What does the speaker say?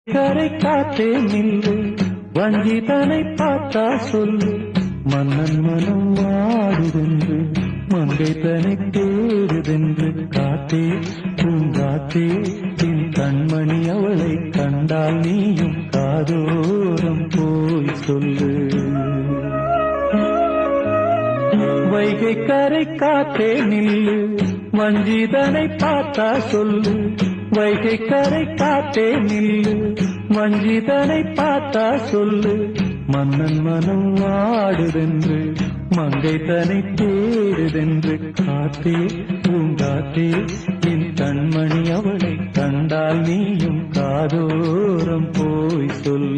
கரை காத்தே நில்லு வஞ்சிதனை பார்த்தா சொல்லு மன்னன் மனம் வாடுதென்று மங்கை தனை தேடுதென்று காத்தே பூங்காத்தே என் கண்மணி அவளை கண்டால் நீயும் காதோரம் போய் சொல்லு. வைகை கரை காத்தே நில்லு வஞ்சிதனை பார்த்தா சொல்லு வைகை கரை காத்தே நில்லு வஞ்சிதனை பார்த்தா சொல்லு மன்னன் மனம் வாடுதென்று மங்கை தனை தேடுதென்று காத்தே பூங்காத்தே என் கண்மணி அவளை கண்டால் நீயும் காதோரம் போய் சொல்லு.